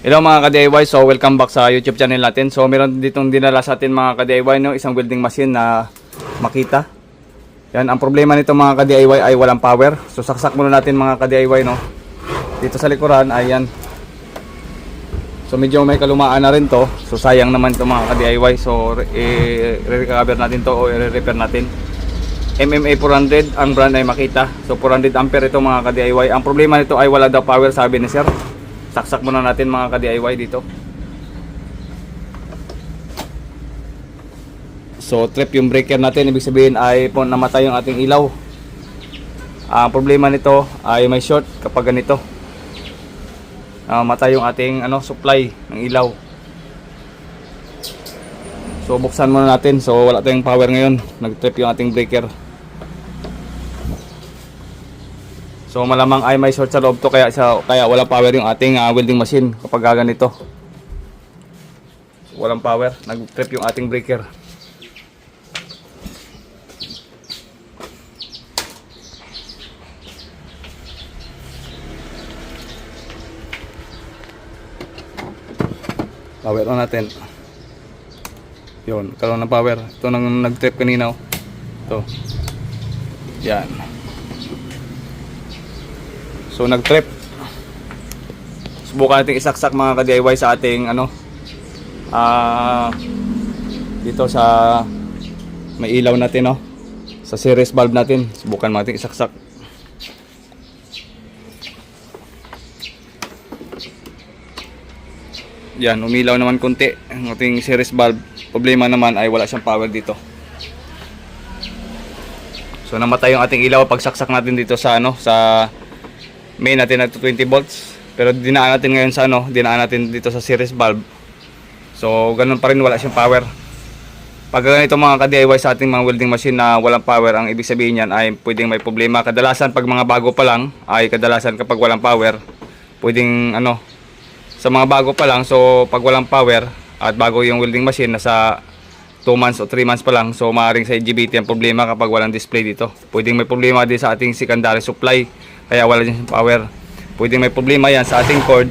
Hello mga ka-DIY, so welcome back sa YouTube channel natin. So meron ditong dinala sa atin mga ka-DIY, no? Isang welding machine na Makita. Yan, ang problema nito mga ka-DIY ay walang power. So saksak muna natin mga ka-DIY, no? Dito sa likuran, ayan. So medyo may kalumaan na rin to. So sayang naman ito mga ka-DIY. So i-recover natin to o i-repair natin. MMA 400, ang brand ay Makita. So 400 ampere ito mga ka-DIY. Ang problema nito ay wala daw power, sabi ni sir. Saksak muna natin mga ka-DIY dito. So trip yung breaker natin, ibig sabihin ay namatay yung ating ilaw. Ang problema nito ay may short kapag ganito. Matay yung ating supply ng ilaw. So buksan muna natin. So wala tayong power ngayon. Nag-trip yung ating breaker. So malamang ay may short sa loob to kaya wala power yung ating welding machine kapag ganito. Walang power, nag-trip yung ating breaker. Power on natin. Yun, karoon ng power. Ito nang nag-trip kanina. Ito. Yan. So nag-trip. Subukan natin isaksak mga ka-DIY sa ating dito sa may ilaw natin, sa series bulb natin. Subukan natin isaksak. Yan, umilaw naman konti ang ating series bulb. Problema naman ay wala siyang power dito. So namatay yung ating ilaw pag saksak natin dito sa sa main natin na 20 volts, pero dinaan natin ngayon sa dinaan natin dito sa series bulb. So ganun pa rin, wala siyang power. Pag ganito mga ka-DIY sa ating mga welding machine na walang power, ang ibig sabihin niyan ay pwedeng may problema. Kadalasan pag mga bago pa lang ay kadalasan kapag walang power, pwedeng sa mga bago pa lang, so pag walang power at bago yung welding machine nasa 2 months o 3 months pa lang, so maaaring sa IGBT ang problema kapag walang display dito. Pwedeng may problema din sa ating secondary supply kaya wala din power. Pwedeng may problema yan sa ating cord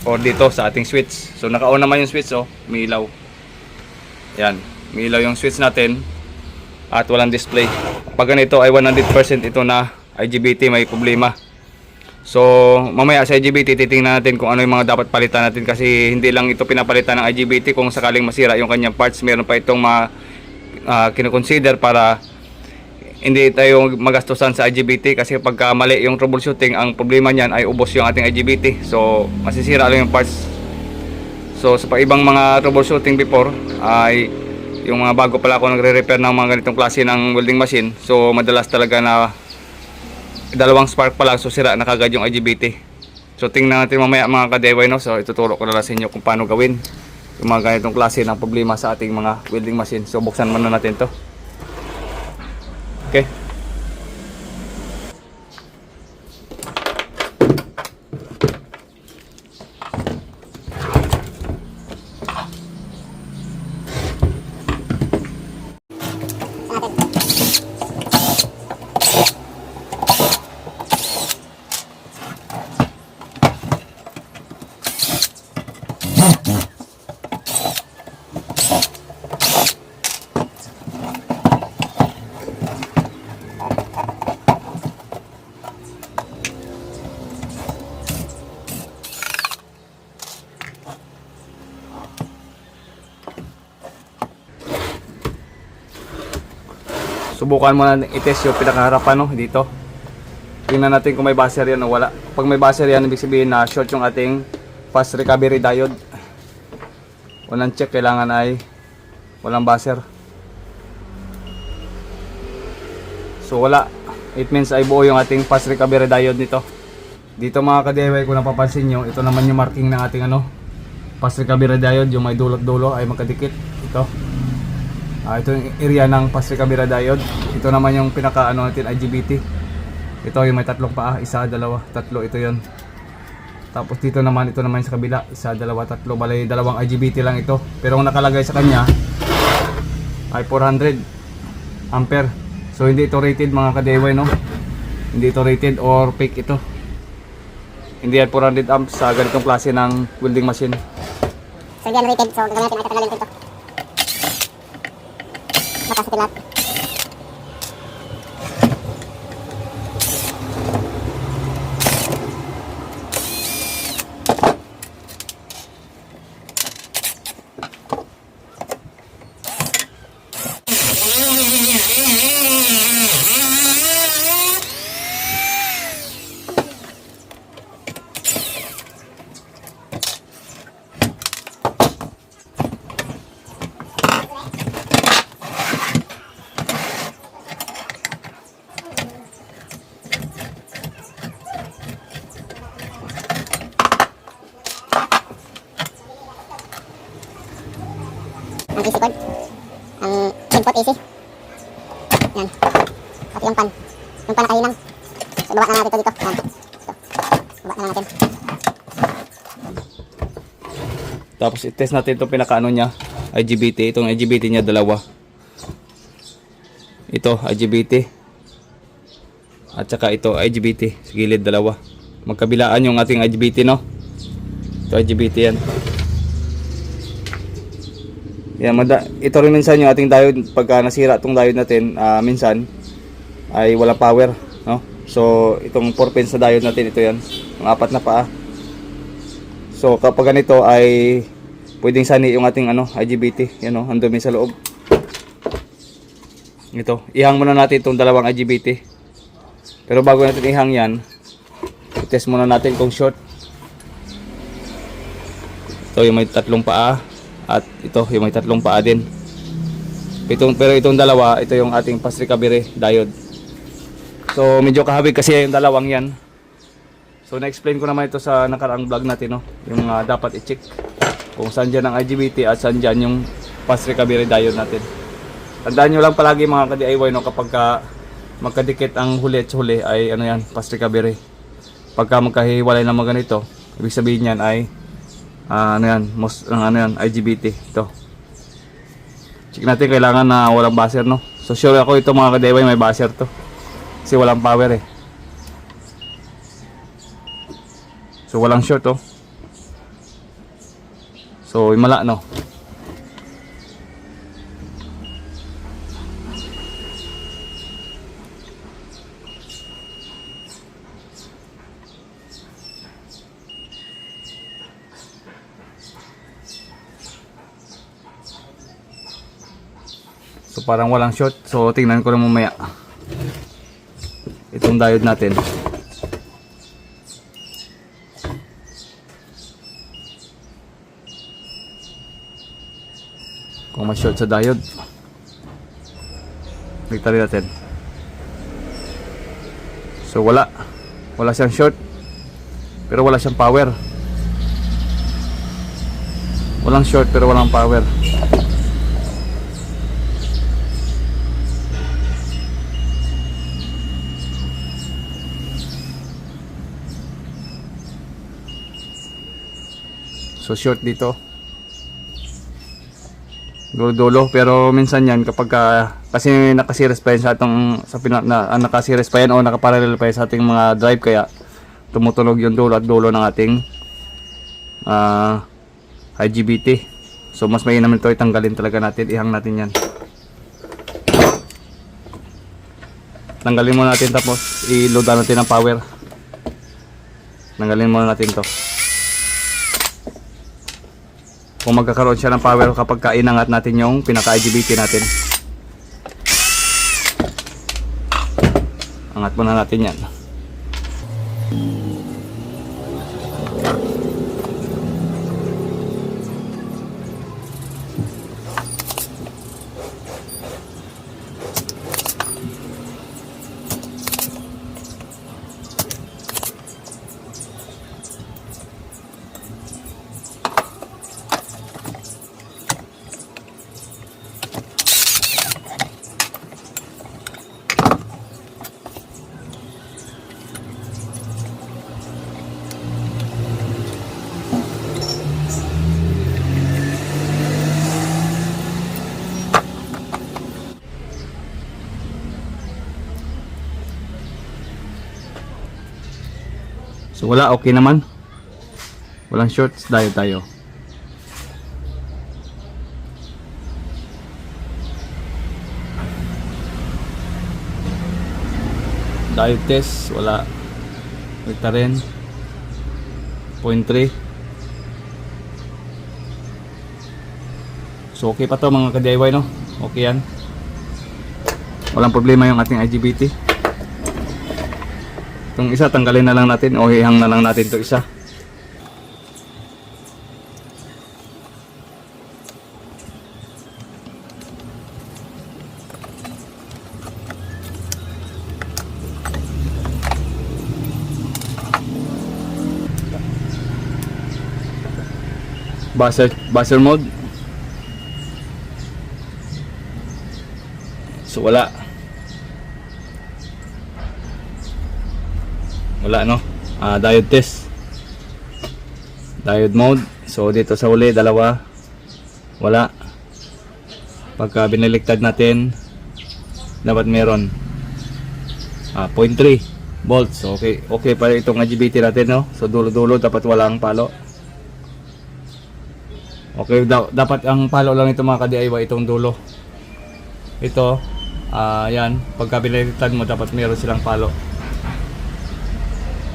or dito sa ating switch. So naka-on naman yung switch, may ilaw. Yan, may ilaw yung switch natin at walang display. Pag ganito ay 100% ito na IGBT may problema. So mamaya sa IGBT titingnan natin kung ano yung mga dapat palitan natin, kasi hindi lang ito pinapalitan ng IGBT. Kung sakaling masira yung kanyang parts, meron pa itong kinoconsider para hindi tayo magastusan sa IGBT, kasi pagka mali yung troubleshooting, ang problema niyan ay ubos yung ating IGBT. So masisira lang yung parts. So sa ibang mga troubleshooting before ay yung mga bago pala ako nagre-repair ng mga ganitong klase ng welding machine, so madalas talaga na dalawang spark pa lang, so sira na kagad yung IGBT. So tingnan natin mamaya mga ka-DIY, so ituturo ko na lang sa inyo kung paano gawin yung mga ganitong klase ng problema sa ating mga welding machine. So buksan muna natin to. Okay. Subukan mo na i-test yung pinakaharapan dito. Tingnan natin kung may buzzer yan o wala. Pag may buzzer yan, ibig sabihin na short yung ating fast recovery diode. Unang check, kailangan ay walang buzzer. So wala. It means ay buo yung ating fast recovery diode nito. Dito mga ka-DIY, kung napapansin nyo, ito naman yung marking ng ating fast recovery diode. Yung may dulot-dulo ay magkadikit. Ito. Ito yung area ng fast recovery diode. Ito naman yung pinaka natin IGBT. Ito yung may tatlong paa, isa, dalawa, tatlo, ito yon. Tapos dito naman, ito naman sa kabila, isa, dalawa, tatlo, balay dalawang IGBT lang ito. Pero ang nakalagay sa kanya ay 400 ampere. So hindi ito rated mga ka-DIY, Hindi ito rated or fake ito. Hindi yan 400 amps sa ganitong klase ng welding machine. So hindi yan rated, so gagawin natin ay tatanggalin ko ito. Batas natin lahat. Ang AC cord, ang input AC. Yan. Pati yung pan. Yung pan nakahinang. So, baba na natin ito dito. Yan. Ito. Baba na natin. Tapos i-test natin itong pinakaano niya, IGBT. Itong IGBT niya dalawa. Ito IGBT. At saka ito IGBT. Sa gilid dalawa. Magkabilaan yung ating IGBT, no? Ito IGBT yan. Yan, ito rin minsan yung ating diode pagka nasira itong diode natin, minsan ay walang power, no? So itong 4 pins na diode natin, ito yan, ang 4 na paa. So kapag ganito ay pwedeng sani yung ating IGBT, yan, no? Ang dumi sa loob. Ito, ihang muna natin itong dalawang IGBT. Pero bago natin ihang yan, i-test muna natin kung short. Ito yung may 3 paa. At ito yung may 3 paa din. Pero itong dalawa, ito yung ating fast recovery diode. So medyo kahabig kasi yung dalawang yan. So na-explain ko naman ito sa nakaraang vlog natin, no? Yung dapat i-check kung saan dyan ang IGBT at saan dyan yung fast recovery diode natin. Tandaan nyo lang palagi mga ka-DIY, no? Kapag magkadikit ang huli at huli ay yan, fast recovery. Pagka magkahiwalay na mga ganito, ibig sabihin yan ay IGBT ito. Check natin, kailangan na walang buzzer, no? So sure ako ito mga ka-DIY may buzzer to. Kasi walang power eh. So walang short, oh. So himala, no? So parang walang short. So tingnan ko na mamaya itong diode natin. Kung may short sa diode, bigtari natin. So wala siyang short, pero wala siyang power. Walang short pero walang power. So short dito, dulo, pero minsan yan kapag kasi nakasiris pa yan sa atong nakasiris pa yan o nakaparallel pa yan sa ating mga drive, kaya tumutunog yung dulo at dulo ng ating IGBT. So mas mainam ito, itanggalin talaga natin, ihang natin yan. Tanggalin muna natin, tapos i-load natin ang power. Tanggalin muna natin to. Kung magkakaroon siya ng power kapag inangat natin yung pinaka-IGBT natin. Angat muna natin yan. wala, okay naman. Walang shorts, diode tayo. Diode test, wala. Ito rin 0.3. So okay pa to mga ka-DIY, no? Okay yan. Walang problema yung ating IGBT. Itong isa tanggalin na lang natin o ihang na lang natin to isa. Buzzer mode. So wala no. Diode test, diode mode. So dito sa uli dalawa, wala. Pagka binaliktad natin dapat meron 0.3 volts. So okay pa itong IGBT natin, no. So dulo dapat walang palo. Okay, dapat ang palo lang ito mga ka-DIY, itong dulo. Ito, yan, pagka binaliktad mo dapat meron silang palo.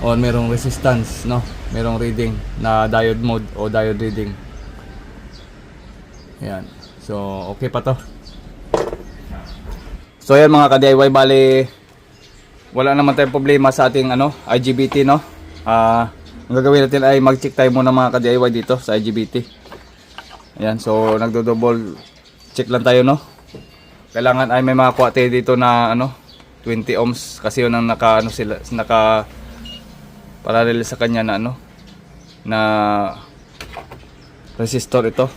O merong resistance, no? Merong reading na diode mode o diode reading. Yan. So, okay pa to. So, yan mga ka-DIY, bali wala naman tayong problema sa ating IGBT, no? Ang gagawin natin ay mag-check tayo muna mga ka-DIY dito sa IGBT. Ayan, so nagdo-double check lang tayo, no? Kailangan ay may makakuha tayo dito na 20 ohms kasi yun ang naka parallel sa kanya na na resistor ito.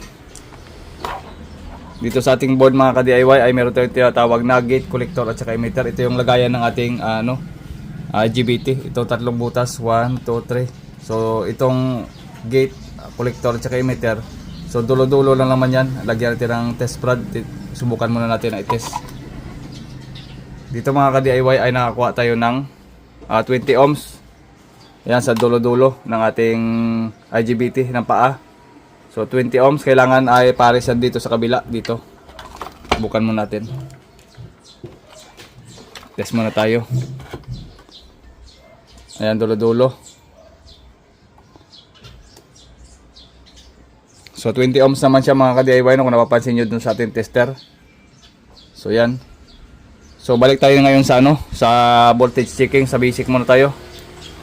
Dito sa ating board mga ka-DIY ay meron tayong tinatawag na gate, collector at saka emitter. Ito yung lagayan ng ating IGBT. Ito tatlong butas, 1, 2, 3. So itong gate, collector at saka emitter, so dulo-dulo lang naman yan. Lagyan natin ng test prod. Subukan muna natin na i-test. Dito mga ka-DIY ay nakakuha tayo ng 20 ohms. Yan sa dulo-dulo ng ating IGBT ng paa. So 20 ohms. Kailangan ay parisan dito sa kabila. Dito. Subukan muna natin. Test muna tayo. Ayan, dulo-dulo. So 20 ohms naman siya mga ka-DIY, no, kung napapansin nyo dun sa ating tester. So yan. So balik tayo ngayon sa sa voltage checking. Sa basic muna tayo.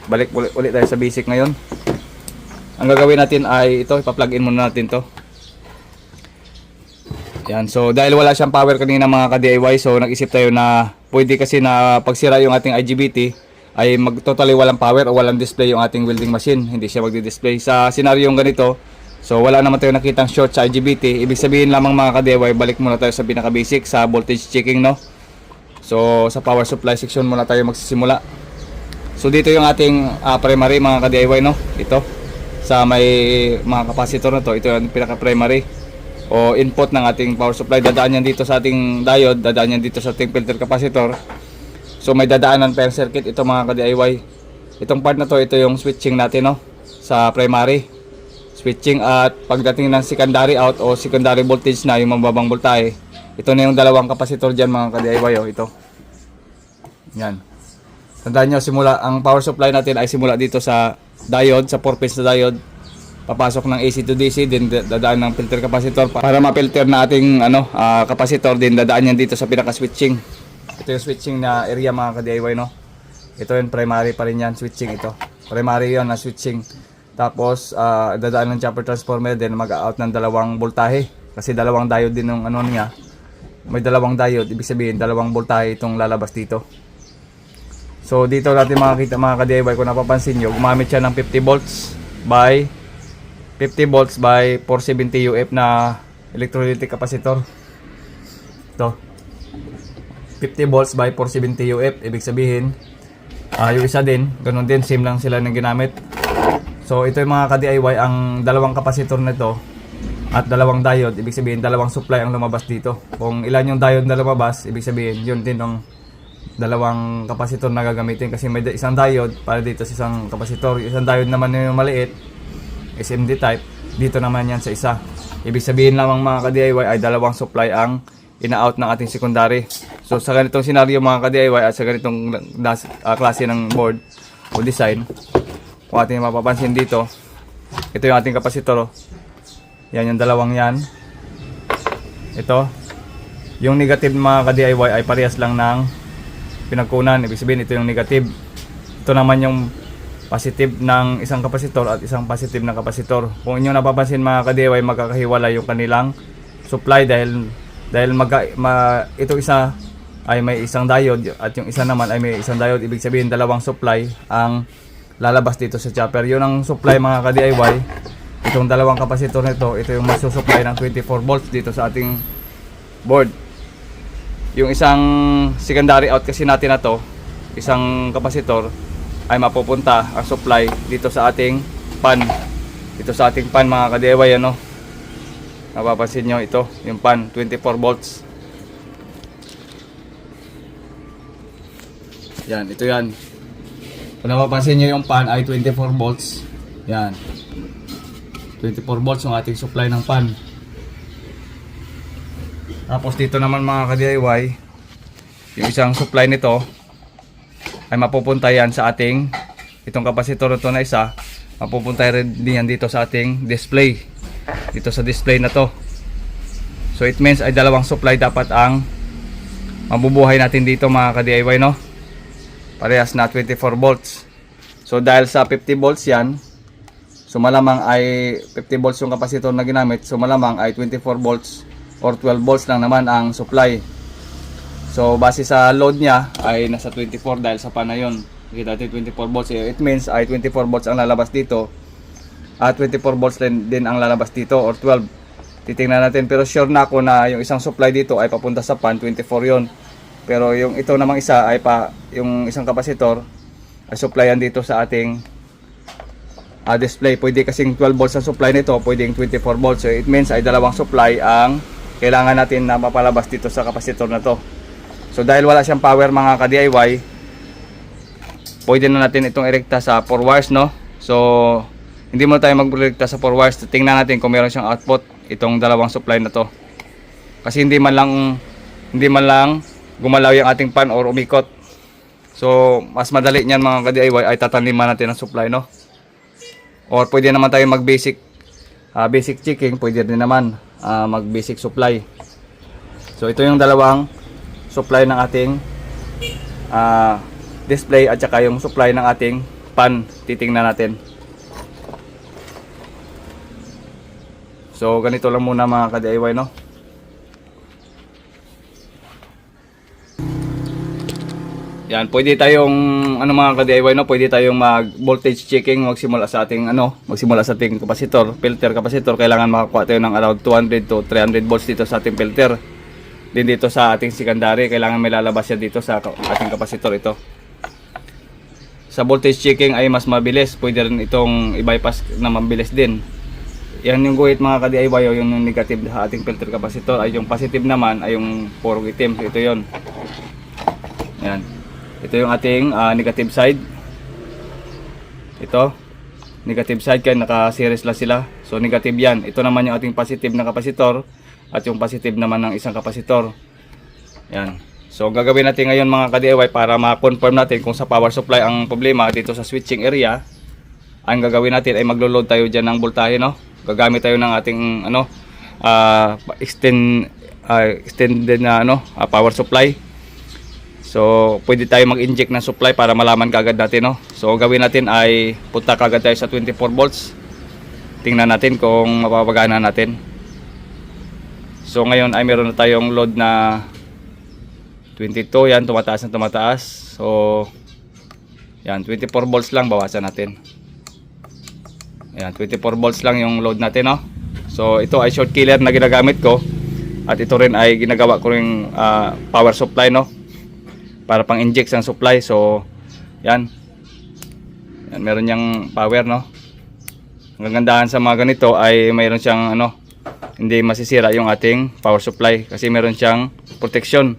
Balik ulit tayo sa basic ngayon. Ang gagawin natin ay ito, ipa-plug in muna natin to. Yan. So dahil wala siyang power kanina mga ka-DIY, so nag-isip tayo na pwede kasi na pagsira yung ating IGBT ay totally walang power o walang display yung ating welding machine. Hindi siya magdi-display. Sa scenario yung ganito, so wala naman tayo nakitang short sa IGBT. Ibig sabihin lamang mga ka-DIY, balik muna tayo sa pinaka-basic, sa voltage checking, no. So sa power supply section muna tayo magsisimula. So dito yung ating primary mga ka-DIY, no. Ito sa may mga capacitor na to. Ito yung pinaka-primary o input ng ating power supply. Dadaan yan dito sa ating diode, dadaan yan dito sa ating filter capacitor. So may dadaanan per circuit ito mga ka-DIY. Itong part na to, ito yung switching natin, no, sa primary switching. At pagdating ng secondary out o secondary voltage na, yung mababang voltahe, ito na yung dalawang kapasitor dyan mga ka-DIY, ito yan. Tandaan nyo, ang power supply natin ay simula dito sa diode, sa 4-pins na diode, papasok ng AC to DC, din dadaan ng filter capacitor para ma-filter na ating capacitor, din dadaan yan dito sa pinaka switching. Ito yung switching na area mga ka-DIY, no. Ito yung primary pa rin yan, switching. Ito primary yon na switching. Tapos dadaan ng jumper transformer, din mag-out ng dalawang voltahe kasi dalawang diode din ng niya. May dalawang diode, ibig sabihin dalawang voltahe itong lalabas dito. So dito natin makikita mga ka-DIY, kung napapansin nyo, gumamit siya ng 50 volts by 470 UF na electrolytic capacitor. Ito 50 volts by 470 UF, ibig sabihin yung isa din, ganun din, same lang sila ng ginamit. So ito yung mga ka-DIY, ang dalawang kapasitor nito at dalawang diode, ibig sabihin dalawang supply ang lumabas dito. Kung ilan yung diode na lumabas, ibig sabihin yun din ang dalawang kapasitor na gagamitin kasi may isang diode para dito sa isang kapasitor. Isang diode naman yung maliit, SMD type, dito naman yan sa isa. Ibig sabihin lamang mga ka-DIY ay dalawang supply ang ina-out ng ating secondary. So sa ganitong scenario mga ka-DIY at sa ganitong klase ng board o design, kung ating mapapansin dito, ito yung ating kapasitor. Yan yung dalawang yan. Ito, yung negative mga ka-DIY ay parehas lang ng pinagkunan. Ibig sabihin ito yung negative. Ito naman yung positive ng isang kapasitor at isang positive ng kapasitor. Kung inyo napapansin mga ka-DIY, magkakahiwalay yung kanilang supply dahil ito isa ay may isang diode at yung isa naman ay may isang diode. Ibig sabihin dalawang supply ang lalabas dito sa chopper. Yun ang supply mga ka-DIY. Itong dalawang kapasitor nito, ito yung magsusupply ng 24 volts dito sa ating board. Yung isang secondary out kasi natin na to, isang kapasitor, ay mapupunta ang supply dito sa ating pan. Dito sa ating pan mga ka-DIY, ano? Napapansin nyo ito, yung pan, 24 volts. Yan, ito yan. Kung napapansin nyo yung pan ay 24 volts. Yan. 24 volts yung ating supply ng pan. Tapos dito naman mga ka-DIY, yung isang supply nito ay mapupunta yan sa ating, itong kapasitor ito na isa, mapupunta rin din yan dito sa ating display. Dito sa display na to. So it means ay dalawang supply dapat ang mabubuhay natin dito mga ka-DIY, no? Parehas na 24 volts. So dahil sa 50 volts yan, so malamang ay 50 volts yung kapasitor na ginamit, so malamang ay 24 volts or 12 volts lang naman ang supply. So base sa load niya ay nasa 24 dahil sa pan na yun. Kita natin 24 volts. It means ay 24 volts ang lalabas dito. At 24 volts din ang lalabas dito or 12. Titingnan natin, pero sure na ako na yung isang supply dito ay papunta sa pan, 24 yon. Pero yung ito namang isa ay yung isang kapasitor ay supplyan dito sa ating display. Pwede kasing 12 volts ang supply nito, pwedeng 24 volts. So it means ay dalawang supply ang kailangan natin na mapalabas dito sa kapasitor na to. So dahil wala siyang power mga ka-DIY, pwede na natin itong irekta sa 4 wires, no? So hindi mo tayo mag-irekta sa 4 wires. Tingnan natin kung meron siyang output itong dalawang supply na to. Kasi hindi man lang gumalaw yung ating pan or umikot. So mas madali niyan mga ka-DIY ay tataniman natin ang supply, no? Or pwede naman tayo mag basic checking, pwede din naman mag basic supply. So ito yung dalawang supply ng ating display at saka yung supply ng ating pan. Titingnan natin. So ganito lang muna mga ka-DIY, no? Yan, pwede tayong mga ka-DIY, no, pwede tayong mag voltage checking, magsimula sa ating capacitor, filter capacitor. Kailangan makakuha tayo ng around 200 to 300 volts dito sa ating filter. Din dito sa ating secondary, kailangan may lalabas yan dito sa ating capacitor ito. Sa voltage checking ay mas mabilis, pwede rin itong i-bypass na mabilis din. Yan yung guhit mga ka-DIY, yung negative sa ating filter capacitor, ay yung positive naman ay yung puro itim. Ito yon. Yan. Ito yung ating negative side. Ito, negative side, kaya naka-series lang sila. So negative yan. Ito naman yung ating positive na kapasitor at yung positive naman ng isang kapasitor. Yan. So gagawin natin ngayon mga ka-DIY para ma-confirm natin kung sa power supply ang problema dito sa switching area. Ang gagawin natin ay maglo-load tayo dyan ng voltahe, no? Gagamit tayo ng ating extended na power supply. So pwede tayo mag-inject ng supply para malaman kagad natin, no? So gawin natin ay punta kagad tayo sa 24 volts. Tingnan natin kung mapapagana natin. So ngayon ay meron na tayong load na 22, yan, tumataas na tumataas. So yan, 24 volts lang bawasan natin. Ayan, 24 volts lang yung load natin, no? So ito ay short killer na ginagamit ko. At ito rin ay ginagawa ko ring power supply, no? Para pang inject ng supply. So yan. Yan, meron niyang power, no? Ang kagandahan sa mga ganito ay mayroon siyang hindi masisira yung ating power supply kasi meron siyang protection.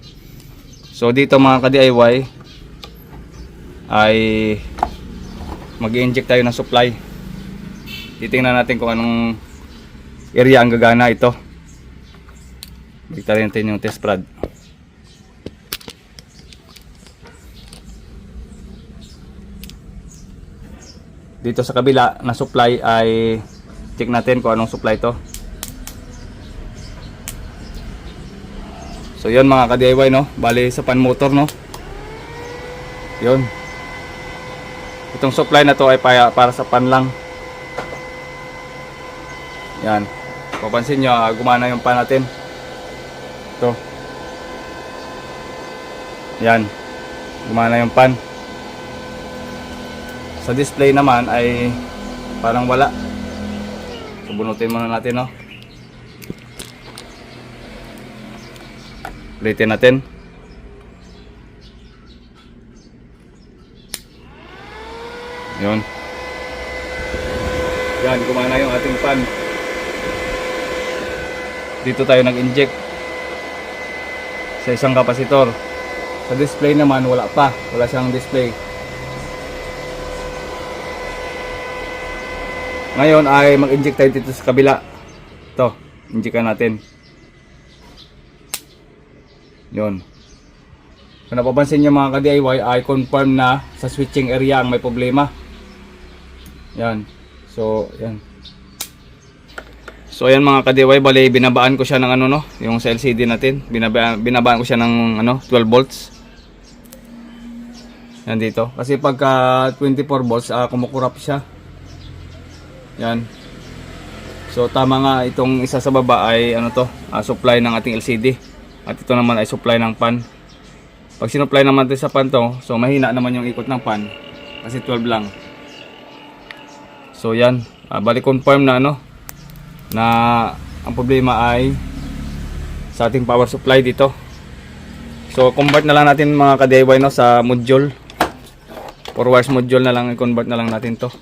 So dito mga ka-DIY ay mag-i-inject tayo ng supply. Titingnan natin kung anong area ang gagana ito. Bigtarin natin yung test prod. Dito sa kabila na supply ay check natin kung anong supply to. So yun mga ka-DIY, no, bali sa pan motor, no, yun, itong supply na to ay para sa pan lang. Yan, papansin nyo, gumana yung pan natin. Ito, yan, gumana yung pan. Sa display naman ay parang wala. So bunutin muna natin, no. Ulitin natin. Yun. Yan, gumana yung ating pan. Dito tayo nag-inject sa isang kapasitor. Sa display naman wala pa. Wala siyang display. Ngayon ay mag-inject tayo dito sa kabila. Ito, injectan natin. Yun. Kung napapansin nyo mga ka-DIY ay confirm na sa switching area ang may problema. Yan. So, yan. So, ayan mga ka-DIY, bali binabaan ko siya ng ano, no, yung sa LCD natin. Binabaan ko siya ng ano, 12 volts. Yan dito. Kasi pagka 24 volts, kumukurap siya. Yan. So, tama nga itong isa sa baba ay ano to, supply ng ating LCD. At ito naman ay supply ng pan. Pag sinupply naman din sa pan to, so mahina naman yung ikot ng pan. Kasi 12 lang. So yan, bali confirm na ano, na ang problema ay sa ating power supply dito. So convert na lang natin mga ka-DIY, no, sa module. 4 wires module na lang, i-convert na lang natin to.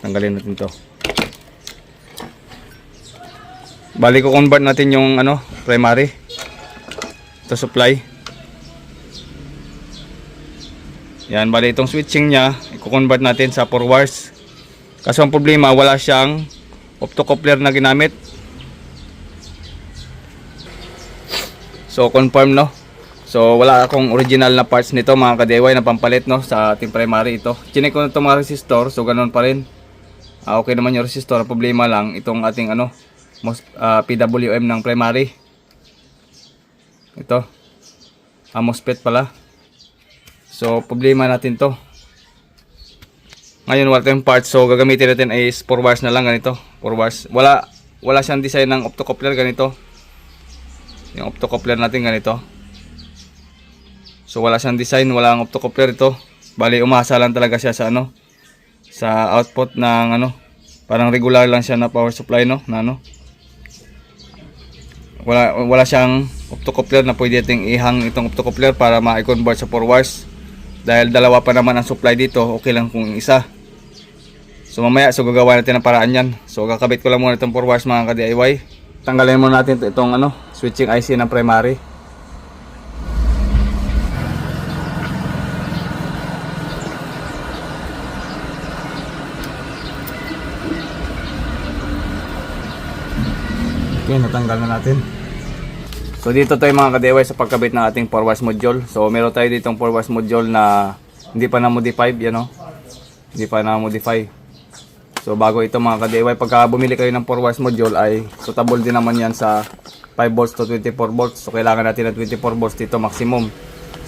Tanggalin natin to. Bali ko convert natin yung ano, primary to supply. Yan, bali itong switching niya i-convert natin sa 4 wires. Kaso ang problema, wala siyang optocoupler na ginamit. So confirm, no. So wala akong original na parts nito mga ka-DIY na pampalit, no, sa ating primary ito. Chinek ko na itong mga resistor, so ganoon pa rin. Okay naman yung resistor. Ang problema lang itong ating ano, PWM ng primary. Ito, MOSFET pala. So problema natin to. Ngayon wala tayong parts, so gagamitin natin is 4 wires na lang, ganito, 4 wires. Wala siyang design ng optocoupler, ganito. Yung optocoupler natin ganito. So wala siyang design, wala ang optocoupler ito. Bali umasa lang talaga siya sa ano, sa output ng ano, parang regular lang siya na power supply, no, na ano. Wala siyang optocoupler na pwede nating ihang itong optocoupler para ma-convert sa 4 wires. Dahil dalawa pa naman ang supply dito, okay lang kung isa. So mamaya, so gagawa natin ang paraan yan. So kakabit ko lang muna itong 4 wires mga ka-DIY. Tanggalin muna natin itong ano, switching IC ng primary. Okay, natanggal na natin. So dito tayo mga ka-DIY sa pagkabit ng ating 4 wires module. So meron tayo ditong 4 wires module na hindi pa na-modify, yan, no? Hindi pa na-modify. So bago ito mga ka-DIY, pagka bumili kayo ng 4 wires module ay suitable din naman yan sa 5 volts to 24 volts. So kailangan natin ng 24 volts dito maximum.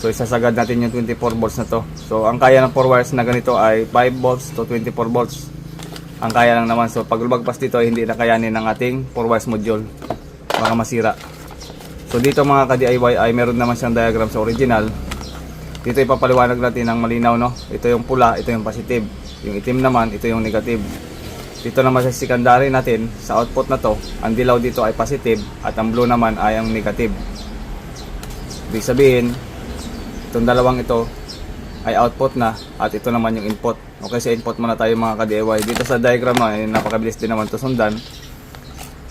So isasagad natin yung 24 volts na to. So ang kaya ng 4 wires na ganito ay 5 volts to 24 volts. Ang kaya lang naman. So pag lumagpas dito ay hindi na kayanin ng ating 4 wires module. Baka masira. So dito mga ka-DIY ay meron naman siyang diagram sa original. Dito ipapaliwanag natin ng malinaw, no. Ito yung pula, ito yung positive. Yung itim naman, ito yung negative. Dito naman sa secondary natin, sa output na to, ang dilaw dito ay positive at ang blue naman ay ang negative. Ibig sabihin, itong dalawang ito ay output na at ito naman yung input. Okay, sa input muna tayo mga ka-DIY. Dito sa diagram na, napakabilis din naman to sundan.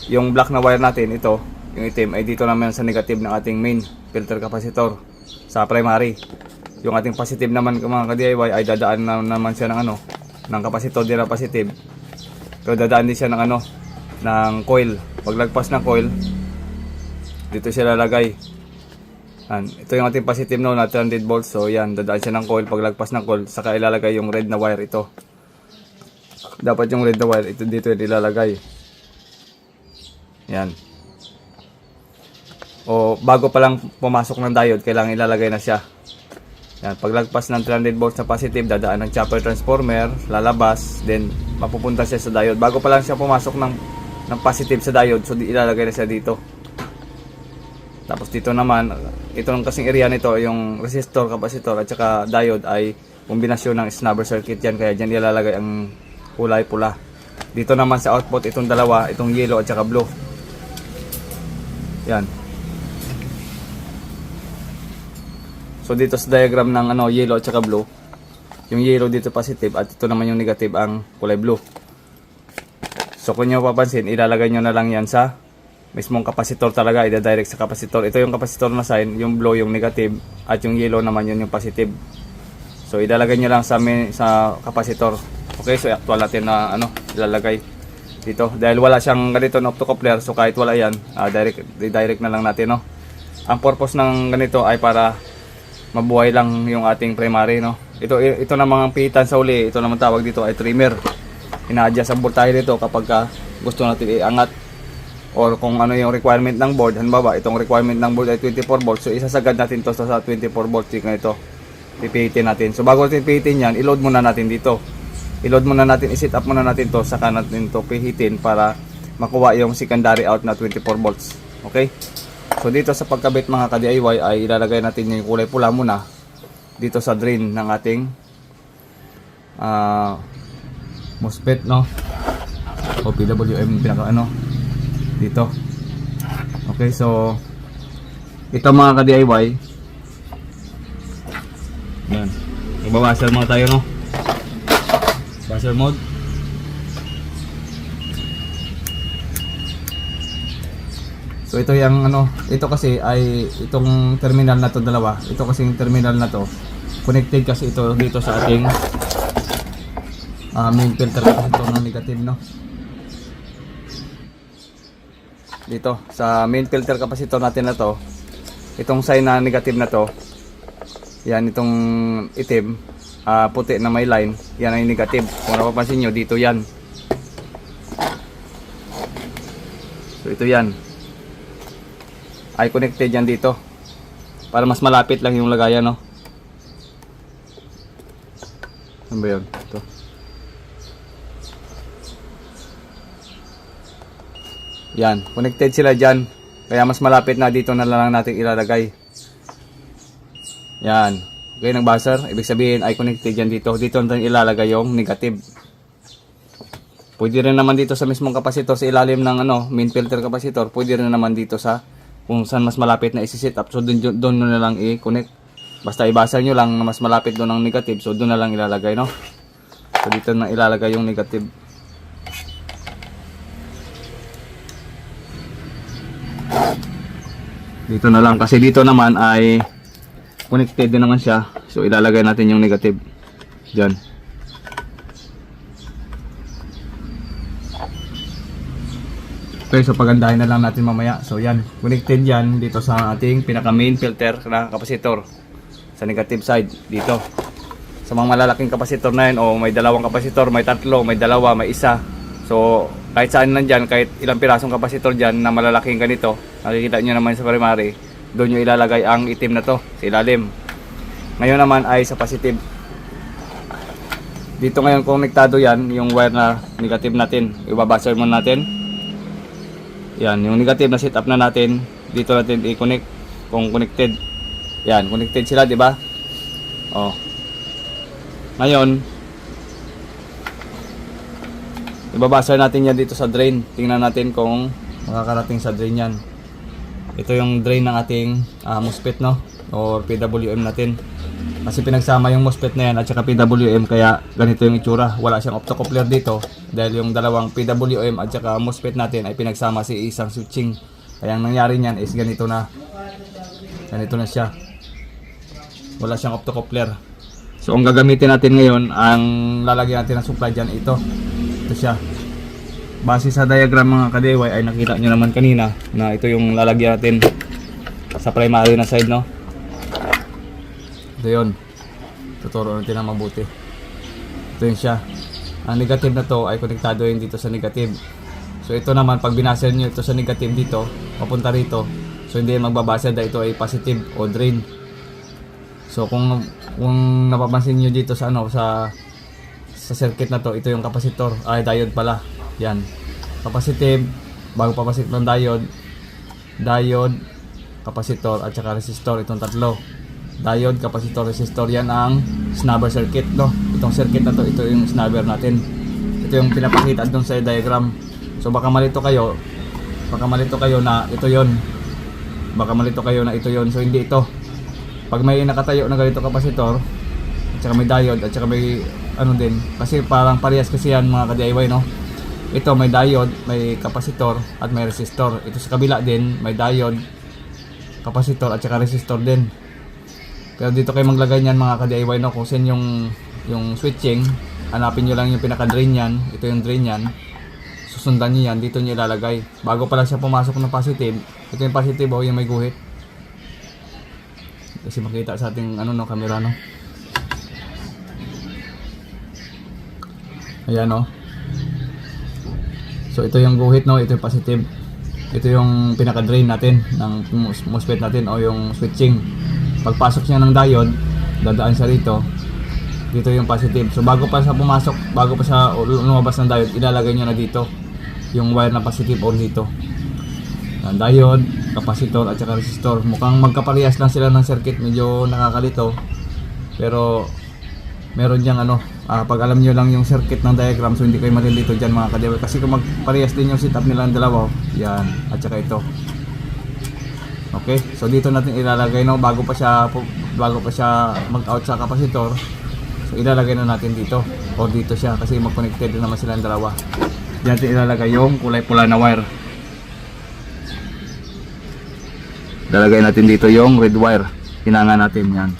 Yung black na wire natin, ito yung itim, ay dito naman sa negative ng ating main filter capacitor sa primary. Yung ating positive naman mga ka-DIY ay dadaan na naman siya ng ano, ng capacitor din na positive. Pero dadaan din siya ng ano, ng coil. Paglagpas ng coil, dito siya lalagay. Yan. Ito yung ating positive no, na 300 volts. So yan, dadaan siya ng coil. Paglagpas ng coil, saka ilalagay yung red na wire ito. Dapat yung red na wire ito dito yung ilalagay. Yan. O bago pa lang pumasok ng diode, kailangan ilalagay na siya. Yan, paglagpas ng 300 volts na positive, dadaan ng chopper transformer, lalabas, then mapupunta siya sa diode. Bago pa lang siya pumasok ng positive sa diode, so ilalagay na siya dito. Tapos dito naman, ito ng kasing area nito, yung resistor, capacitor at saka diode ay kombinasyon ng snubber circuit yan, kaya dyan ilalagay ang kulay pula. Dito naman sa output, itong dalawa, itong yellow at saka blue. Yan. So dito sa diagram ng ano, yellow at saka blue, yung yellow dito positive at ito naman yung negative ang kulay blue. So kung nyo papansin, ilalagay nyo na lang yan sa mismong kapasitor talaga, ida-direct sa kapasitor. Ito yung kapasitor na sign, yung blue yung negative at yung yellow naman yun yung positive. So ilalagay nyo lang sa kapasitor. Okay, so actual natin na ano, ilalagay dito. Dahil wala siyang ganito na optocoupler, so kahit wala yan, direct na lang natin, no. Ang purpose ng ganito ay para mabuhay lang yung ating primary, no. Ito na mga pihitan sa uli, ito naman tawag dito ay trimmer. Ina-adjust ang voltahe dito kapag gusto natin iangat or kung ano yung requirement ng board. Halimbawa, itong requirement ng board ay 24 volts, so isasagad natin to sa 24 volts yung ito. Pipihitin natin. So bago natin pihitin yan, i-load muna natin dito. I-load muna natin, i-set up muna natin to, saka natin to pihitin para makuha yung secondary out na 24 volts. Okay? So dito sa pagkabit mga ka-DIY ay ilalagay natin yung kulay pula muna dito sa drain ng ating MOSFET, no, o PWM pinaka ano dito. Okay, so ito mga ka-DIY, yan, magbabasher muna tayo, no, basher mode. So ito yung ano, ito kasi ay itong terminal na to dalawa. Ito kasi yung terminal na to. Connected kasi ito dito sa ating main filter capacitor ng negative, no. Dito sa main filter capacitor natin na to, itong sign na negative na to, yan itong itim, puti na may line, yan ay negative. Kung napapansin nyo, dito yan. So ito yan ay connected yan dito para mas malapit lang yung lagayan, no. Ano ba yun? Ito. Yan, connected sila dyan, kaya mas malapit na, dito na lang natin ilalagay. Yan, okay, ng buzzer, ibig sabihin ay connected yan dito. Dito natin ilalagay yung negative. Pwede rin naman dito sa mismong kapasitor, sa ilalim ng ano, main filter capacitor. Pwede rin naman dito sa kung saan mas malapit na isi-set up, so doon na lang i-connect. Basta ibasa nyo lang na mas malapit doon ang negative, so doon na lang ilalagay, no. So dito na ilalagay yung negative. Dito na lang kasi dito naman ay connected din naman siya, so ilalagay natin yung negative dyan. Okay, so pagandahin na lang natin mamaya. So yan, connected yan dito sa ating pinaka main filter na kapasitor sa negative side dito. Sa mga malalaking kapasitor na yan, o may dalawang kapasitor, may tatlo, may dalawa, may isa. So kahit saan nandyan, kahit ilang pirasong kapasitor dyan na malalaking ganito, nakikita nyo naman sa primary, doon nyo ilalagay ang itim na to sa ilalim. Ngayon naman ay sa positive. Dito ngayon konektado yan, yung wire na negative natin. Ibabuzzer muna natin. Yan, yung negative na setup na natin, dito natin i-connect kung connected. Yan, connected sila, di ba? Oh. Ngayon, ibabasa natin yan dito sa drain. Tingnan natin kung makakarating sa drain yan. Ito yung drain ng ating MOSFET, no? Or PWM natin. Kasi pinagsama yung MOSFET na yan at saka PWM, kaya ganito yung itsura. Wala siyang optocoupler dito dahil yung dalawang PWM at saka MOSFET natin ay pinagsama sa isang switching Kaya ang nangyari niyan is ganito na. Ganito na siya. Wala siyang optocoupler. So ang gagamitin natin ngayon, ang lalagyan natin ng supply dyan, ito siya. Base sa diagram mga ka-DIY ay nakita nyo naman kanina na ito yung lalagyan natin sa primary na side, no? Ito yun. Tuturo natin na mabuti. Ito yun siya. Ang negative na to ay konektado yun dito sa negative. So ito naman, pag binasa nyo ito sa negative dito, papunta rito, so hindi magbabasa dahil ito ay positive o drain. So kung napapansin niyo dito sa sa circuit na to, ito yung capacitor, ay diode pala. Yan. Capacitive, bago papasok ng diode, capacitor at saka resistor, itong tatlo. Diode, capacitor, resistor, yan ang snubber circuit, no. Itong circuit na to, ito yung snubber natin. Ito yung pinapakita doon sa diagram. So baka malito kayo na ito yon. Baka malito kayo na ito yon. So hindi ito. Pag may nakatayo na ganito kapasitor, at saka may diode, at saka may ano din, kasi parang parehas kasi yan mga ka-DIY, no? Ito may diode, may kapasitor, at may resistor. Ito sa kabila din, may diode, kapasitor, at saka resistor din. Pero dito kayo maglagay niyan mga ka-DIY, no? Kung saan yung switching, hanapin nyo lang yung pinaka-drain yan. Ito yung drain yan. Susundan nyo yan, dito nyo ilalagay. Bago pala siya pumasok ng positive, ito yung positive, oh, yung may guhit. Kasi makita sa ating camera, no. Ayan, no. So ito yung guhit, no, ito yung positive. Ito yung pinaka-drain natin ng MOSFET natin o yung switching. Pagpasok niya ng diode, dadaan siya rito. Dito yung positive. So bago pa siya pumasok, bago pa siya lumabas ng diode, ilalagay niyo na dito yung wire na positive or dito. Diode, kapasitor at saka resistor. Mukhang magkaparehas lang sila ng circuit, medyo nakakalito. Pero meron diyang pag alam niyo lang yung circuit ng diagram, so hindi kayo malilito diyan mga ka-DIY. Kasi kung magparehas din yung setup nila ng dalawa, yan, at saka ito. Okay, so dito natin ilalagay, no, bago pa siya mag-out sa kapasitor. So ilalagay na natin dito o dito siya kasi mag-connected din naman sila ng dalawa. Diyan natin ilalagay yung kulay pula na wire. Lalagay natin dito yung red wire. Hinangan natin yan.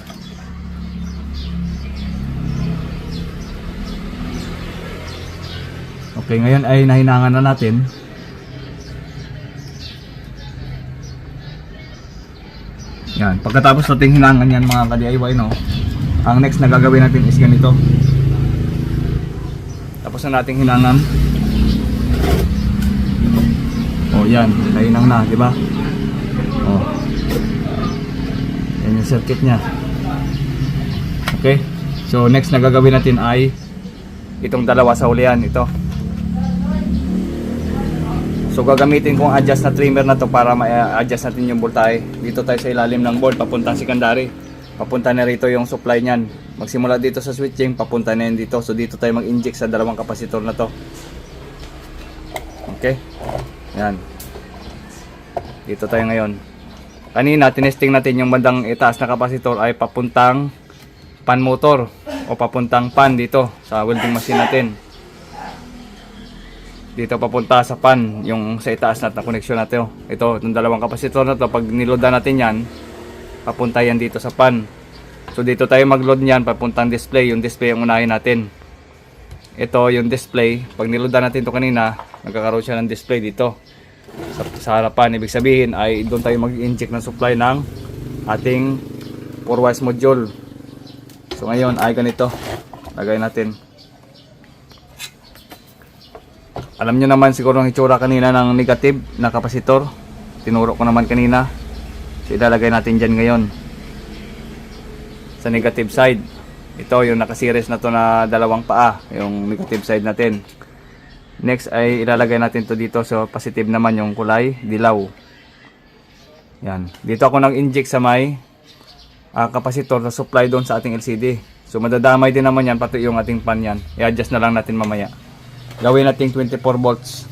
Okay, ngayon ay nahinangan na natin. Yan. Pagkatapos natin hinangan yan mga ka-DIY, no, ang next na gagawin natin is ganito. Tapos na natin hinangan. O yan, nahinang na, di ba? O. Yan yung circuit niya. Okay? So next na gagawin natin ay itong dalawa sa hulihan, ito. So gagamitin kong adjust na trimmer na to para ma-adjust natin yung voltahe. Dito tayo sa ilalim ng board, papuntang secondary. Papunta na rito yung supply niyan. Magsimula dito sa switching, papunta na yan dito. So dito tayo mag-inject sa dalawang kapasitor na to. Okay? Yan. Dito tayo ngayon. Kanina tinesting natin yung bandang itaas na kapasitor ay papuntang pan motor o papuntang pan dito sa welding machine natin. Dito papunta sa pan yung sa itaas na koneksyon natin. Ito, yung dalawang kapasitor na to, pag niloadan natin yan, papunta yan dito sa pan. So dito tayo mag-load niyan papuntang display. Yung display yung unahin natin. Ito yung display. Pag niloadan natin to kanina, nagkakaroon siya ng display dito sa harapan. Ibig sabihin ay doon tayo mag-inject ng supply ng ating 4-wise module. So ngayon ay ganito. Lagay natin. Alam nyo naman siguro ang itsura kanina ng negative na kapasitor. Tinuro ko naman kanina. So ilalagay natin dyan ngayon. Sa negative side. Ito yung nakasiris na to na dalawang paa. Yung negative side natin. Next ay ilalagay natin to dito. So positive naman yung kulay dilaw. Yan. Dito ako nag-inject sa may kapasitor na supply doon sa ating LCD. So madadamay din naman yan pati yung ating pan yan. I-adjust na lang natin mamaya. Gawin natin 24 volts.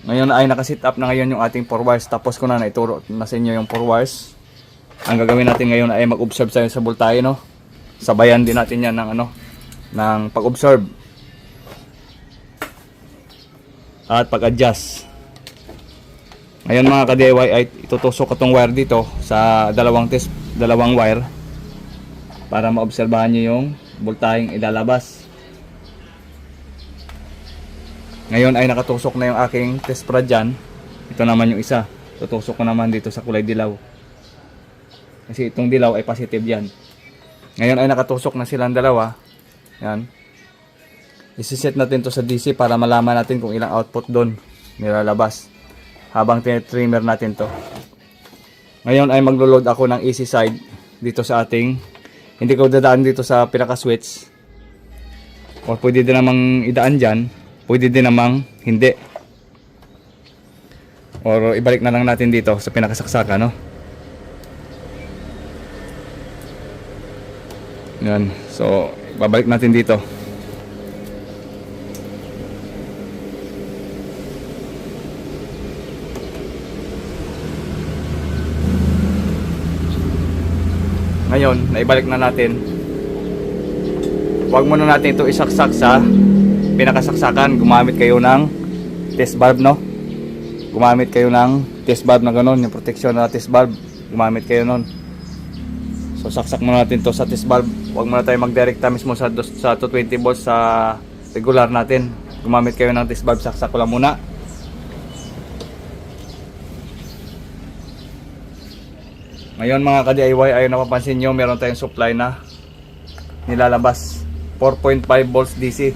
Ngayon ay nakasit up na ngayon yung ating 4 wires. Tapos ko na naituro na sa inyo yung 4 wires. Ang gagawin natin ngayon ay mag-observe tayo sa voltahe, no. Sabayan din natin yan ng ng pag-observe at pag-adjust. Ngayon mga ka-DIY ay itutusok ko tong wire dito sa dalawang wire para maobserbahan nyo yung voltaheng ilalabas. Ngayon ay nakatusok na yung aking test rod dyan. Ito naman yung isa. Tutusok ko naman dito sa kulay dilaw. Kasi itong dilaw ay positive yan. Ngayon ay nakatusok na silang dalawa. Yan. Isiset natin to sa DC para malaman natin kung ilang output doon nilalabas. Habang tinitrimmer natin to. Ngayon ay maglo-load ako ng AC side dito sa ating, hindi ko dadaan dito sa pinaka-switch. O pwede din namang idaan dyan. Pwede din namang hindi. O ibalik na lang natin dito sa pinakasaksakan, no? Yan. So, babalik natin dito. Ngayon, naibalik na natin. Huwag muna natin ito isaksak sa pinakasaksakan. Gumamit kayo ng test valve, no? Gumamit kayo ng test valve na gano'n, yung protection na test valve. Gumamit kayo nun. So, saksak muna natin to sa test valve. Huwag muna tayo magdirekta mismo sa 220 volts sa regular natin. Gumamit kayo ng test valve. Saksak ko lang muna. Ngayon mga ka-DIY, ay napapansin nyo, meron tayong supply na nilalabas 4.5 volts DC.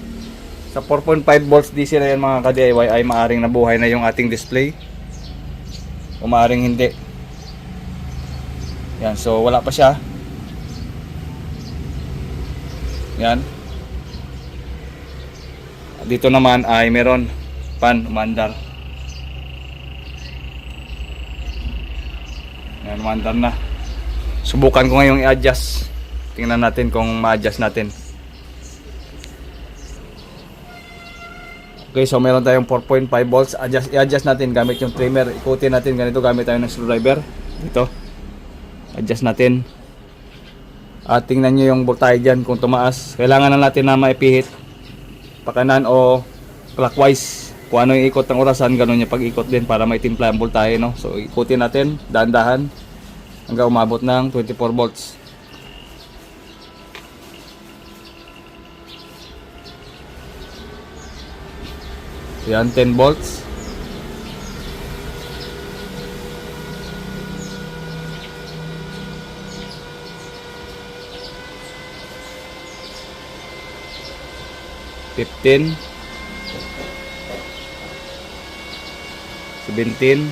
Sa 4.5 volts DC na yan mga ka-DIY ay maaring nabuhay na yung ating display o maaring hindi. Yan, so wala pa siya. Yan. Dito naman ay meron pan umandar. Yan, umandar na. Subukan ko ngayong i-adjust. Tingnan natin kung ma-adjust natin. Okay, so meron tayong 4.5 volts. I-adjust natin gamit yung trimmer. Ikutin natin ganito gamit tayo ng screwdriver. Dito. Adjust natin. At tingnan nyo yung voltage dyan kung tumaas. Kailangan na natin na maipihit pakanan o clockwise. Kung ano yung ikot ng orasan, ganun yung pag-ikot din para maitimpla ang voltage, no? So ikutin natin, dahan-dahan hanggang umabot ng 24 volts. Yan, 10 volts. $15, 17, 18.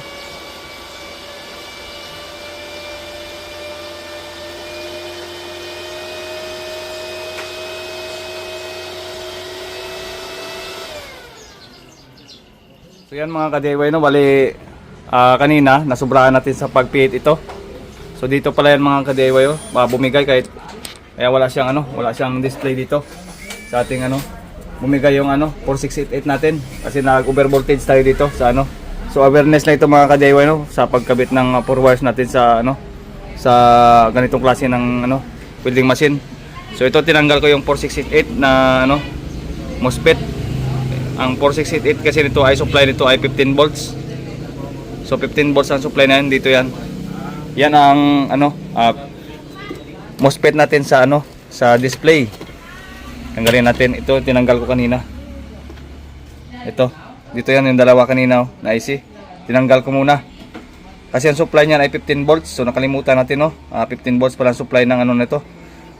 So yan mga ka-DIY, no, bali kanina nasubrahan natin sa pagpihit ito. So dito pala yan mga ka-DIY, oh, bumigay kahit kaya wala siyang display dito sa ating bumigay yung 4688 natin kasi nag-over voltage tayo dito sa So awareness na ito mga ka-DIY, no, sa pagkabit ng 4 wires natin sa sa ganitong klase ng welding machine. So ito tinanggal ko yung 4688 na MOSFET. Ang 4688 kasi nito ay supply nito ay 15 volts. So 15 volts ang supply na yan dito yan. Yan ang MOSFET natin sa sa display. Tanggalin natin. Ito tinanggal ko kanina. Ito. Dito yan yung dalawa kanina na IC. Tinanggal ko muna. Kasi ang supply niyan ay 15 volts. So nakalimutan natin 15 volts pala ang supply ng nito.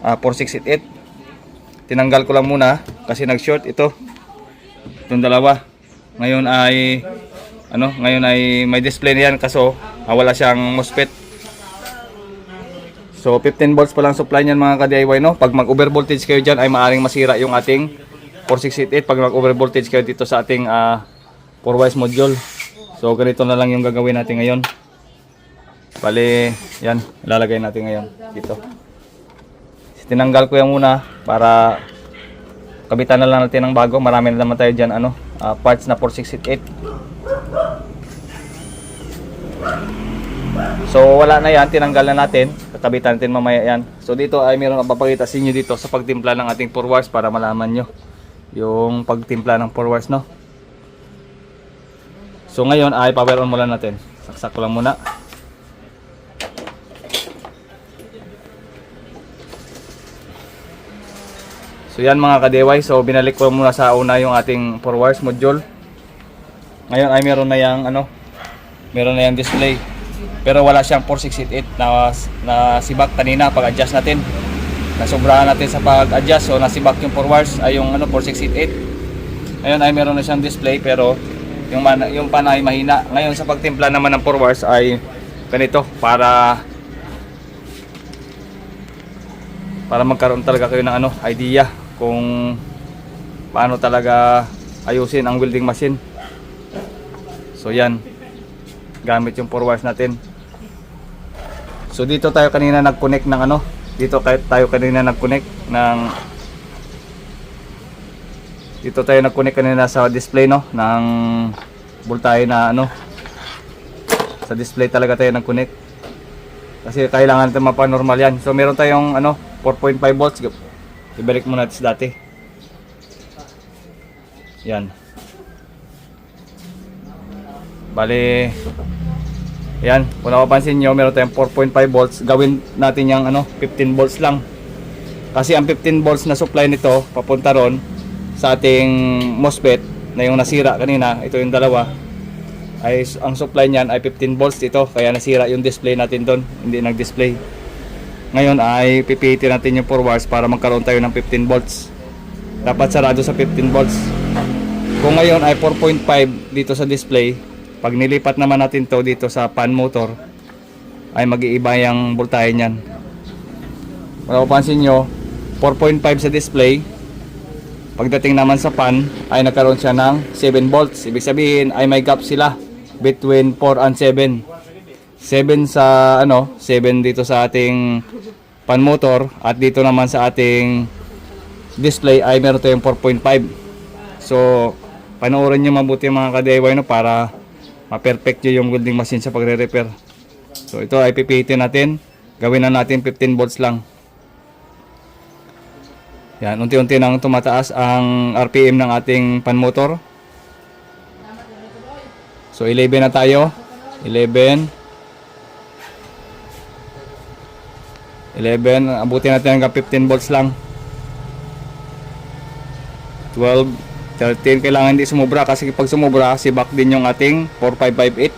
4688. Tinanggal ko lang muna kasi nag-short ito. Itong dalawa. Ngayon ay may display na yan kaso wala siyang MOSFET. So 15 volts pa lang supply niyan mga ka-DIY, no. Pag mag-over voltage kayo diyan ay maaring masira yung ating 4688 pag mag-over voltage kayo dito sa ating 4 wires module. So ganito na lang yung gagawin natin ngayon. Bali, yan, ilalagay natin ngayon dito. Tinanggal ko yan muna para kabitan na lang natin ng bago. Marami na naman tayo diyan parts na 4688. So wala na yan, tinanggal na natin. Kakabitan natin mamaya yan. So dito ay mayroon papakita sa inyo dito sa pagtimpla ng ating 4 wires para malaman nyo yung pagtimpla ng 4 wires, no. So ngayon ay power on muna natin. Saksak ko lang muna. So yan mga ka-DIY, so binalik ko muna sa una yung ating 4 wires module. Ngayon ay meron na yung meron na yung display. Pero wala siyang 4688 na sibak kanina pag-adjust natin. Nasobrahan natin sa pag-adjust, so nasibak yung 4 wires ay yung 4688. Ngayon ay meron na siyang display pero yung pan ay mahina. Ngayon sa pagtimpla naman ng 4 wires ay ganito para magkaroon talaga kayo ng idea kung paano talaga ayusin ang welding machine. So yan, gamit yung 4 wires natin. So dito tayo kanina nag-connect ng dito tayo nag-connect kanina sa display ng voltahe na sa display talaga tayo nag-connect. Kasi kailangan natin mapa-normal yan. So meron tayong 4.5 volts. Ibalik muna natin sa dati. Yan. Bale, yan, kung napapansin nyo, meron tayong 4.5 volts. Gawin natin yung 15 volts lang. Kasi ang 15 volts na supply nito, papunta ron sa ating MOSFET na yung nasira kanina. Ito yung dalawa. Ang supply niyan ay 15 volts ito. Kaya nasira yung display natin doon. Hindi nag-display. Ngayon ay pipihitin natin yung 4 wires para magkaroon tayo ng 15 volts. Dapat sarado sa 15 volts. Kung ngayon ay 4.5 dito sa display, pag nilipat naman natin to dito sa pan motor, ay mag-iiba yung voltahe niyan. Kung napapansin nyo, 4.5 sa display, pagdating naman sa pan ay nagkaroon siya ng 7 volts. Ibig sabihin ay may gap sila between 4 and 7. 7 sa 7 dito sa ating pan motor at dito naman sa ating display ay meron tayong 4.5. So panoorin nyo mabuti mga ka-DIY para ma-perfect nyo yung welding machine sa pagre-repair. So ito ay pipihitin natin. Gawin na natin 15 volts lang. Yan, unti-unti nang tumataas ang RPM ng ating pan motor. So 11 na tayo. 11, abutin natin hanggang 15 volts lang. 12, 13, kailangan hindi sumobra kasi pag sumobra, sibak din yung ating 4558.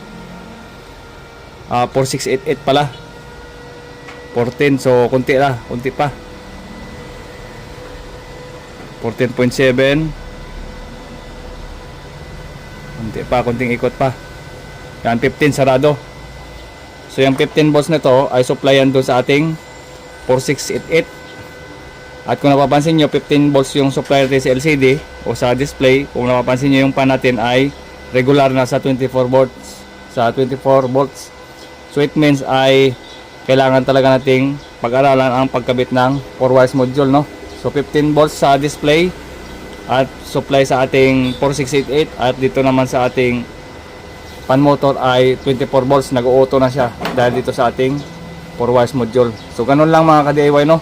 4688 pala. 14, so konti pa. 14.7. Konting ikot pa. Yan, 15 sarado. So yung 15 volts nito ay supplyan doon sa ating 4688. At kung napapansin nyo, 15 volts yung supply natin sa LCD o sa display. Kung napapansin nyo, yung pan natin ay regular na sa 24 volts. So it means ay kailangan talaga nating pag-aralan ang pagkabit ng 4 wires module, no? So 15 volts sa display at supply sa ating 4688 at dito naman sa ating pan motor ay 24 volts. Nag-auto na siya dahil dito sa ating 4 wires module. So ganun lang mga ka-DIY, no?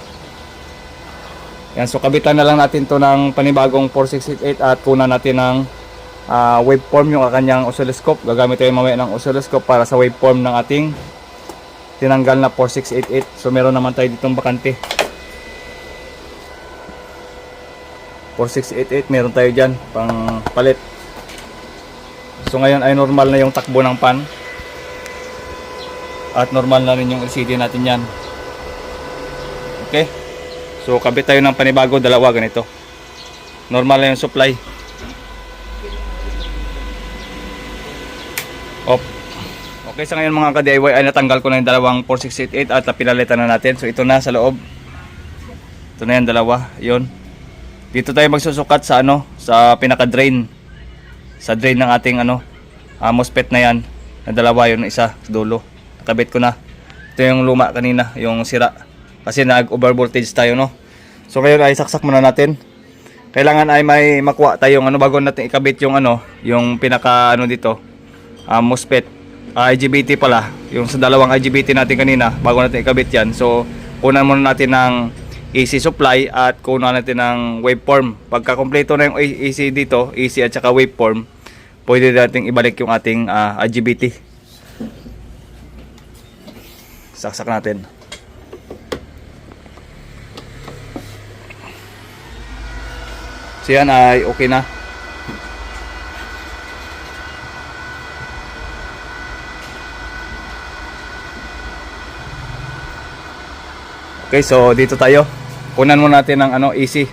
Yan, so kabitan na lang natin to ng panibagong 4688 at kunan natin ng waveform yung kanyang oscilloscope. Gagamit tayo mamaya ng oscilloscope para sa waveform ng ating tinanggal na 4688. So meron naman tayo ditong bakante. 4688 meron tayo dyan pang palit. So ngayon ay normal na yung takbo ng pan at normal na rin yung LCD natin yan. Okay, so kabit tayo ng panibago, dalawa ganito. Normal na yung supply. Okay, sa ngayon mga ka-DIY ay natanggal ko na yung dalawang 4688 at pinalitan na natin. So ito na sa loob. Ito na yung dalawa, yun. Dito tayo magsusukat sa sa pinaka-drain. Sa drain ng ating MOSFET na yan. Na dalawa yun, isa dulo. Nakabit ko na. Ito yung luma kanina, yung sira. Kasi nag-over voltage tayo, no. So ngayon ay saksak muna natin. Kailangan ay may makuha tayong bago natin ikabit yung yung pinaka dito. MOSFET. IGBT pala. Yung sa dalawang IGBT natin kanina, bago natin ikabit yan. So kunan muna natin ng AC supply at kunan natin ng waveform. Pagka kompleto na yung AC dito, AC at saka waveform, pwede natin ibalik yung ating IGBT. saksak natin. So yan ay okay na. Okay, so dito tayo. Kunan muna natin ng AC.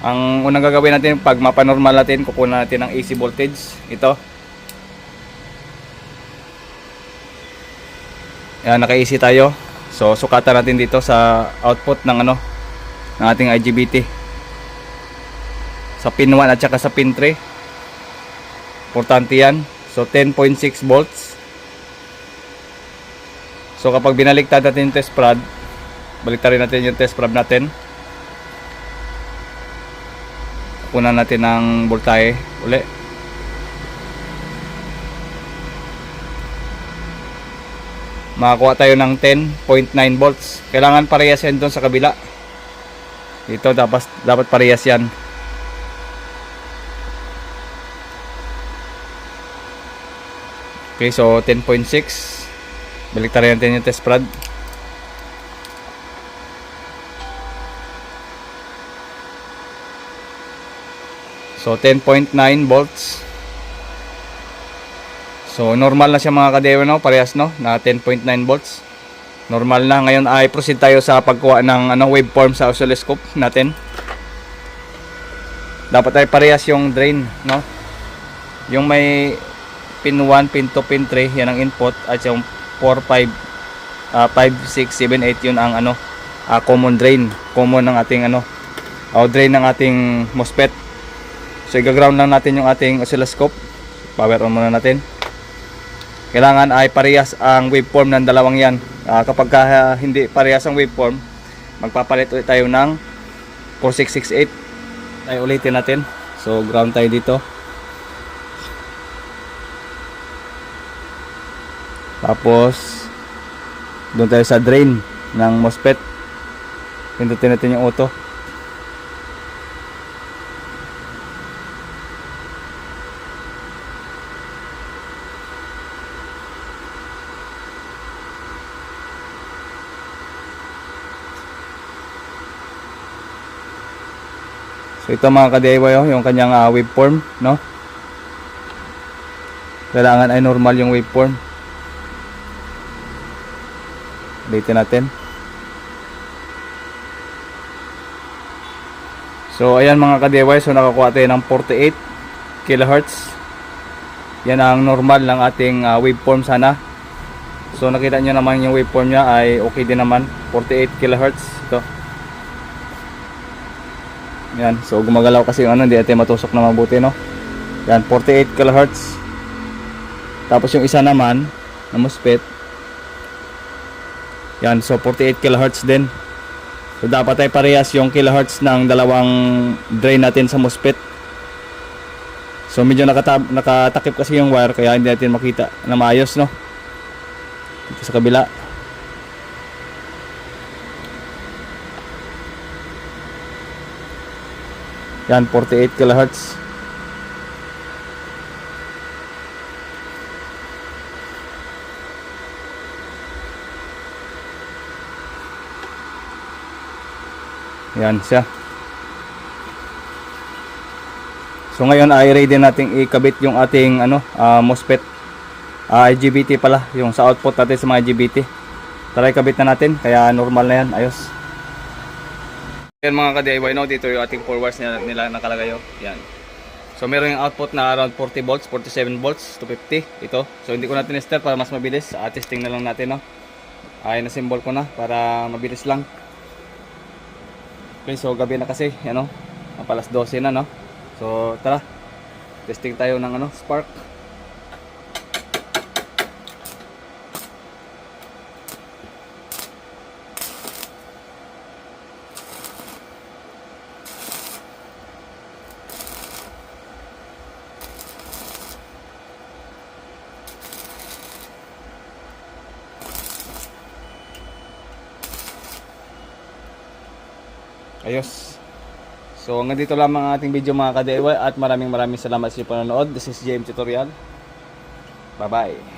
Ang unang gagawin natin pag mapanormal natin, kukunan natin ng AC voltage. Ito. Yan, naka-AC tayo. So sukatan natin dito sa output ng ng ating IGBT. Sa pin 1 at saka sa pin 3. Importante yan. So 10.6 volts. So kapag binaliktad natin yung test prod, baliktarin natin yung test prod natin. Kunan natin ng voltahe uli. Makakuha tayo ng 10.9 volts. Kailangan parehas yan doon sa kabila. Dito dapat parehas yan. Okay, so 10.6. Baliktarin natin yung test prod. So 10.9 volts. So normal na siya mga kadewa, no? Parehas, no? Na 10.9 volts. Normal na. Ngayon ay proceed tayo sa pagkuha ng waveform sa oscilloscope natin. Dapat ay parehas yung drain, no? Yung may pin 1, pin 2, pin 3, yan ang input, at yung 4, 5, 6, 7, 8 yun ang common drain. Common ng ating drain ng ating MOSFET. So i-ground lang natin yung ating oscilloscope. Power on muna natin. Kailangan ay parehas ang waveform ng dalawang yan. Kapag hindi parehas ang waveform, magpapalit ulit tayo ng 4668. Tayo ulitin natin. So ground tayo dito. Tapos doon tayo sa drain ng MOSFET. Pindutin natin yung auto. So ito mga ka-DIY, yung kanyang waveform, no? Kailangan ay normal yung waveform. Ulitin natin. So ayan mga ka-DIY, so nakakuha tayo ng 48 kHz. Yan ang normal ng ating waveform sana. So nakita nyo naman yung waveform nya ay okay din naman, 48 kHz. Ito. Yan, so gumagalaw kasi yung hindi natin matusok na mabuti, no? Yan, 48 kHz. Tapos yung isa naman na MOSFET, yan, so 48 kHz din. So dapat ay parehas yung kilohertz ng dalawang drain natin sa MOSFET. So medyo nakatakip kasi yung wire, kaya hindi natin makita na maayos, no? Dito sa kabila. Yan, 48 kHz. Yan siya. So ngayon ay ready nating ikabit yung ating MOSFET. IGBT pala, yung sa output natin sa mga IGBT. Tara ikabit na natin, kaya normal na yan, ayos. Yan mga ka-DIY, no, dito yung ating 4 wires nila nakalagay. Yan. So meron yung output na around 40 volts, 47 volts, 250 ito. So hindi ko natin tester para mas mabilis. Testing na lang natin, no. Ay na-symbol ko na para mabilis lang. Okay, so gabi na kasi, palas 12 na, no. So tara. Testing tayo ng spark. Ayos. So hanggang dito lamang ang ating video mga ka-DIY at maraming salamat sa panonood. This is JM Tutorial. Bye bye.